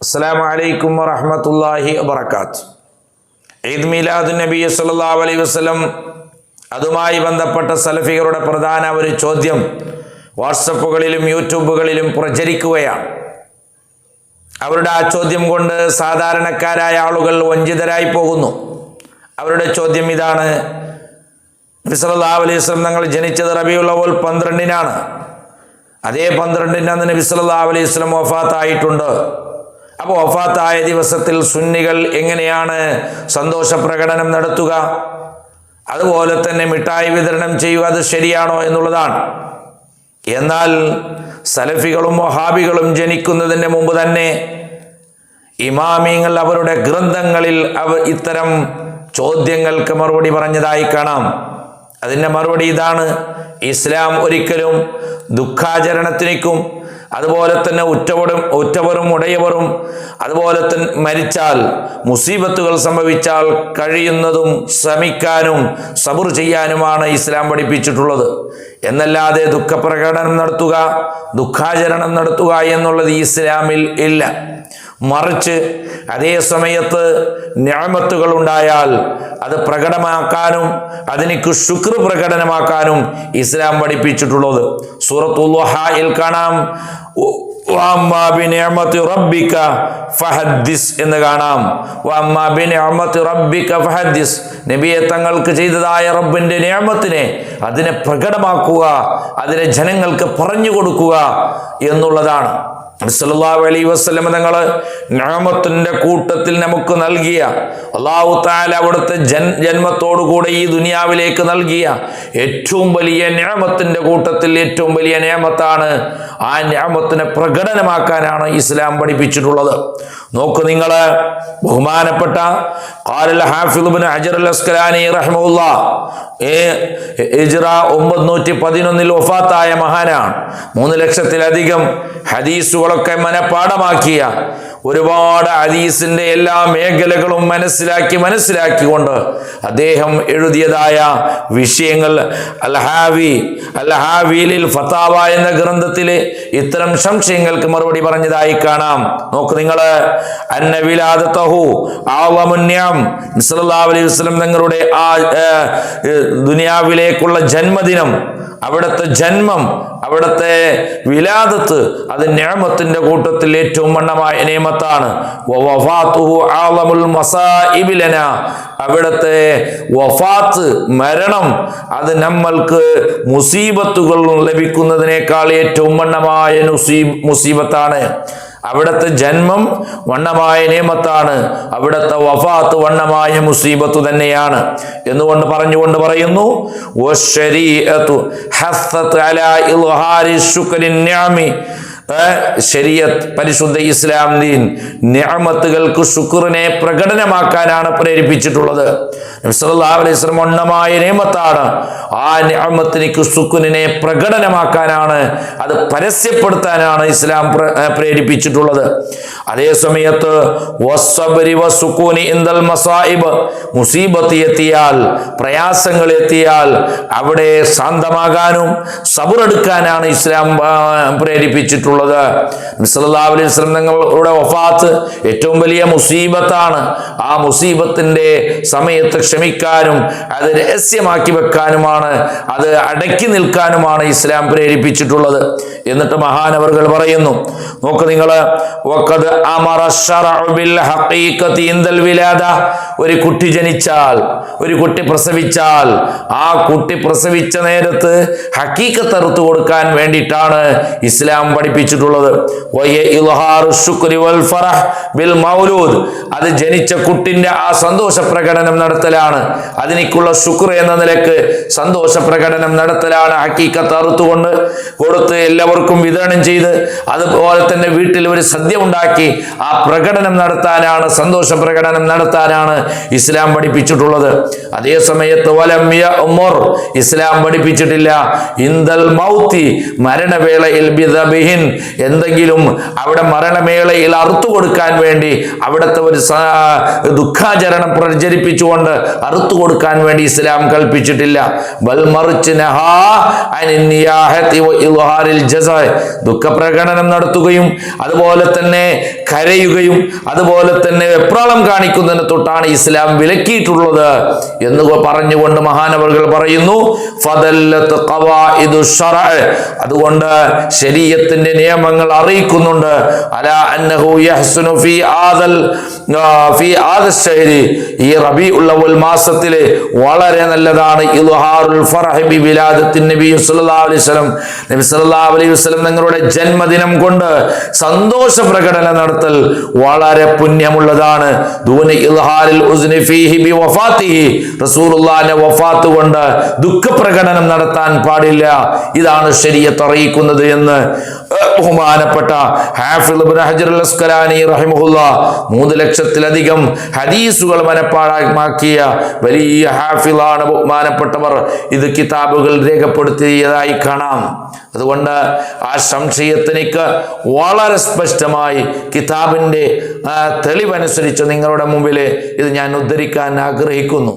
അസ്സലാമു അലൈക്കും വറഹ്മത്തുള്ളാഹി വബറകാതുഹു. ഈദ് മീലാദുൻ നബി സല്ലല്ലാഹു അലൈഹി വസല്ലം അതുമായി ബന്ധപ്പെട്ട സലഫികളുടെ പ്രധാന ഒരു ചോദ്യം വാട്സപ്പുകളിലും യൂട്യൂബുകളിലും പ്രചരിക്കുകയാണ്. അവരുടെ ആ ചോദ്യം കൊണ്ട് സാധാരണക്കാരായ ആളുകൾ വഞ്ചിതരായി പോകുന്നു. അവരുടെ ചോദ്യം ഇതാണ്: നബി സല്ലല്ലാഹു അലൈഹി വസല്ലം തങ്ങൾ ജനിച്ചത് റബീഉൽ അവ്വൽ 12-നാണ്. അതേ 12-ന് നബി സല്ലല്ലാഹു അലൈഹി വസല്ലം വഫാത്തായിട്ടുണ്ട്. അപ്പോൾ വഫാത്തായ ദിവസത്തിൽ സുന്നികൾ എങ്ങനെയാണ് സന്തോഷ പ്രകടനം നടത്തുക? അതുപോലെ തന്നെ മിഠായി വിതരണം ചെയ്യുക, അത് ശരിയാണോ എന്നുള്ളതാണ്. എന്നാൽ സലഫികളും വഹാബികളും ജനിക്കുന്നതിന് മുമ്പ് തന്നെ ഇമാമിങ്ങൾ അവരുടെ ഗ്രന്ഥങ്ങളിൽ ഇത്തരം ചോദ്യങ്ങൾക്ക് മറുപടി പറഞ്ഞതായി കാണാം. അതിൻ്റെ മറുപടി ഇതാണ്: ഇസ്ലാം ഒരിക്കലും ദുഃഖാചരണത്തിനും അതുപോലെ തന്നെ ഉറ്റവരും ഉടയവരും അതുപോലെ തന്നെ മരിച്ചാൽ മുസീബത്തുകൾ സംഭവിച്ചാൽ കഴിയുന്നതും ശ്രമിക്കാനും സബർ ചെയ്യാനുമാണ് ഇസ്ലാം പഠിപ്പിച്ചിട്ടുള്ളത്. എന്നല്ലാതെ ദുഃഖപ്രകടനം നടത്തുക, ദുഃഖാചരണം നടത്തുക എന്നുള്ളത് ഇസ്ലാമിൽ ഇല്ല. മറിച്ച് അതേ സമയത്ത് നിഅമത്തുകൾ ഉണ്ടായാൽ അത് പ്രകടമാക്കാനും അതിനിക്ക് ശുക്ർ പ്രകടനമാക്കാനും ഇസ്ലാം പഠിപ്പിച്ചിട്ടുള്ളത്. സൂറത്തുൽ ളുഹായിൽ കാണാം, വഅമ്മാ ബിനിഅമതി റബ്ബിക ഫഹദ്ദിസ് എന്ന് കാണാം. വഅമ്മാ ബിനിഅമതി റബ്ബിക ഫഹദ്ദിസ്, നബിയെ തങ്ങൾക്ക് ചെയ്തതായ റബ്ബിന്റെ നിഅമത്തിനെ അതിനെ പ്രകടമാക്കുക, അതിനെ ജനങ്ങൾക്ക് പറഞ്ഞു കൊടുക്കുക എന്നുള്ളതാണ്. സല്ലല്ലാഹു അലൈഹി വസല്ലം തങ്ങൾ നിഅമത്തിന്റെ കൂട്ടത്തിൽ നമുക്ക് നൽകിയ, അല്ലാഹു തആല അവിടുത്തെ ജന്മത്തോടുകൂടെ ഈ ദുനിയാവിലേക്ക് നൽകിയ ഏറ്റവും വലിയ നിഅമത്തിന്റെ കൂട്ടത്തിൽ ഏറ്റവും വലിയ നിഅമത്താണ്. ആ നിഅമത്തിനെ പ്രകടനമാക്കാനാണ് ഇസ്ലാം പഠിപ്പിച്ചിട്ടുള്ളത്. നോക്കൂ നിങ്ങൾ, ബഹുമാനപ്പെട്ട ഖാലൽ ഹാഫിദ് ഇബ്നു ഹജർ അൽ അസ്ഖലാനി റഹിമഹുല്ലാഹ് ഹിജ്റ 911 വഫാത്തായ മഹാനാണ്. 3 ലക്ഷത്തിലധികം ഹദീസുകളൊക്കെ മനഃപ്പാഠമാക്കിയ, ഒരുപാട് ഹദീസിന്റെ എല്ലാ മേഖലകളും മനസ്സിലാക്കിക്കൊണ്ട് അദ്ദേഹം എഴുതിയതായ വിഷയങ്ങൾ അൽ-ഹാവിലിൽ ഫതാവ എന്ന ഗ്രന്ഥത്തിൽ ഇത്തരം സംശയങ്ങൾക്ക് മറുപടി പറഞ്ഞതായി കാണാം. നോക്ക് നിങ്ങൾ, അന്ന വിലാദതഹു അഅളമുൻ നിഅം, സല്ലല്ലാഹു അലൈഹി വസല്ലം തങ്ങളുടെ ആ ദുനിയാവിലേക്കുള്ള ജന്മദിനം, അവിടുത്തെ ജന്മം, അവിടുത്തെ വിലാദത്ത്, അത് നിഅമത്തിന്റെ കൂട്ടത്തിൽ ഏറ്റവും വണ്ണമായ നിഅമത്താണ്. വഫാത്തുഹു അഅളമുൽ മസാഇബി ലനാ, അവിടുത്തെ വഫാത്ത്, മരണം, അത് നമ്മൾക്ക് മുസീബത്തുകൾ ലഭിക്കുന്നതിനേക്കാൾ ഏറ്റവും വണ്ണമായ മുസീബത്താണ്. അവിടുത്തെ ജന്മം വണ്ണമായ നിഅമത്താണ്, അവിടുത്തെ വഫാത്ത് വണ്ണമായ മുസീബത്ത് തന്നെയാണ് എന്നുകൊണ്ട് പറഞ്ഞുകൊണ്ട് പറയുന്നു, വശരീഅതു ഹസ്സത് അലാ ഇൽഹാരി ശുക്രിൻ നിഅമി, ശരീഅത്ത്, പരിശുദ്ധ ഇസ്ലാം ദീൻ നിഅമത്തുകൾക്ക് ശുക്റിനെ പ്രകടനമാക്കാനാണ് പ്രേരിപ്പിച്ചിട്ടുള്ളത്. നബി സല്ലല്ലാഹു അലൈഹി വസല്ലം വണ്ണമായ നിഅമത്താണ്. ആ നിഅമത്തിനിക്ക് ശുക്റിനെ പ്രകടനമാക്കാനാണ്, അത് പരസ്യപ്പെടുത്താനാണ് ഇസ്ലാം പ്രേരിപ്പിച്ചിട്ടുള്ളത്. അതേ സമയത്ത് വസ്സബ്രി വസ്സുകൂനി ഇൻദൽ മസായിബ്, മുസീബത്ത് എത്തിയാൽ, പ്രയാസങ്ങൾ എത്തിയാൽ അവിടെ ശാന്തമാകാനും സബറെടുക്കാനാണ് ഇസ്ലാം പ്രേരിപ്പിച്ചിട്ടുള്ളത്. സല്ലല്ലാഹു അലൈഹി വസല്ലം തങ്ങളുടെ വഫാത്ത് ഏറ്റവും വലിയ മുസീബത്താണ്. ആ മുസീബത്തിന്റെ സമയത്ത് ക്ഷമിക്കാനും അത് രഹസ്യമാക്കി വെക്കാനുമാണ്, അത് അടക്കി നിൽക്കാനുമാണ് ഇസ്ലാം പ്രേരിപ്പിച്ചിട്ടുള്ളത്. എന്നിട്ട് മഹാനവറുകൾ പറയുന്നു, നോക്ക് നിങ്ങൾ, വഖദ് അമറ ശറഉ ബിൽ ഹഖീഖതി ഇൻദൽ വിലാദ, ഒരു കുട്ടി ജനിച്ചാൽ, ഒരു കുട്ടി പ്രസവിച്ചാൽ, ആ കുട്ടി പ്രസവിച്ച നേരത്ത് ഹഖീഖത്ത് അറുത്തു കൊടുക്കാൻ വേണ്ടിയിട്ടാണ് ഇസ്ലാം പഠിപ്പിച്ചിട്ടുള്ളത്. ബിൽ മൗലൂദ്, അത് ജനിച്ച കുട്ടിന്റെ ആ സന്തോഷ പ്രകടനം നടത്തലാണ്, അതിനുള്ള ശുക്ർ എന്ന നിലക്ക് സന്തോഷ പ്രകടനം നടത്തലാണ്. ഹഖീഖത്ത് അറുത്തുകൊണ്ട് കൊടുത്ത് എല്ലാവർക്കും വിതരണം ചെയ്ത്, അതുപോലെ തന്നെ വീട്ടിൽ ഒരു സദ്യ ഉണ്ടാക്കി ആ പ്രകടനം നടത്താനാണ്, സന്തോഷ പ്രകടനം നടത്താനാണ് ഇസ്ലാം പഠിപ്പിച്ചിട്ടുള്ളത്. അതേ സമയത്ത് വലം യഅ്മുർ, ഇസ്ലാം പഠിപ്പിച്ചിട്ടില്ല ഇന്ദൽ മൗത്തി, മരണവേളയിൽ ബിദബിഹിൻ, എന്തെങ്കിലും അവിടെ മരണവേളയിൽ അറുത്തു കൊടുക്കാൻ വേണ്ടി അവിടുത്തെ ഒരു ദുഃഖാചരണം പ്രചരിപ്പിച്ചുകൊണ്ട് അറുത്തു കൊടുക്കാൻ വേണ്ടി ഇസ്ലാം കൽപ്പിച്ചിട്ടില്ല. ബൽ മറിച്ച് നഹാ അനിൻ നിയാഹത്തി വ ഇൽഹാരിൽ ജസാ, ദുഃഖപ്രകടനം നടത്തുകയും അതുപോലെ തന്നെ കരയുകയും അതുപോലെ തന്നെ വെപ്രാളം കാണിക്കുന്നതിന് തൊട്ടാണ് ഇസ്ലാം വിലക്കിയിട്ടുള്ളത് എന്ന് പറഞ്ഞുകൊണ്ട് മഹാനവറുകൾ പറയുന്നു ഫദല്ലത്ത് ഖവാഇദു ശറഅ, അതുകൊണ്ട് ശരീഅത്തിന്റെ നിയമങ്ങൾ അറിയിക്കുന്നുണ്ട് അലാ അന്നഹു യഹ്സുനു ഫീ ആദൽ ശഹരി, ഈ റബീഉൽ അവ്വൽ മാസത്തിലെ വളരെ നല്ലതാണ് ഇൽഹാറുൽ ഫറഹി ബി വിലാദത്തിൻ നബി സല്ലല്ലാഹു അലൈഹി വസല്ലം, നബി സല്ലല്ലാഹു അലൈഹി വസല്ലം നിങ്ങളുടെ ജന്മദിനം കൊണ്ട് സന്തോഷ പ്രകടനം നടത്തൽ വളരെ പുണ്യമുള്ളതാണ്. ദൂന ഇൽഹാരിൽ ഉസ്നി ഫീഹി ബി വഫാത്തിഹി, റസൂലുള്ളാഹിന്റെ വഫാത്ത് കൊണ്ട് ദുഃഖപ്രകടനം നടത്താൻ പാടില്ല. ഇതാണ് ശരീഅത്ത് അറിയിക്കുന്നത് എന്ന് ബഹുമാനപ്പെട്ട ഹാഫിദ് ഇബ്നു ഹജർ അൽ അസ്ഖലാനി റഹിമഹുല്ലാഹ് 3 ലക്ഷത്തിലധികം ഹദീസുകൾ മനപ്പാഠമാക്കിയ വലിയ ഹാഫിളാണ് ബഹുമാനപ്പെട്ടവർ. ഇത് കിതാബുകൾ രേഖപ്പെടുത്തിയതായി കാണാം. അതുകൊണ്ട് ആ സംശയത്തിനിക്ക് വളരെ സ്പഷ്ടമായി കിതാബിന്റെ തെളിവനുസരിച്ച് നിങ്ങളുടെ മുമ്പിൽ ഇത് ഞാൻ ഉദ്ധരിക്കാൻ ആഗ്രഹിക്കുന്നു.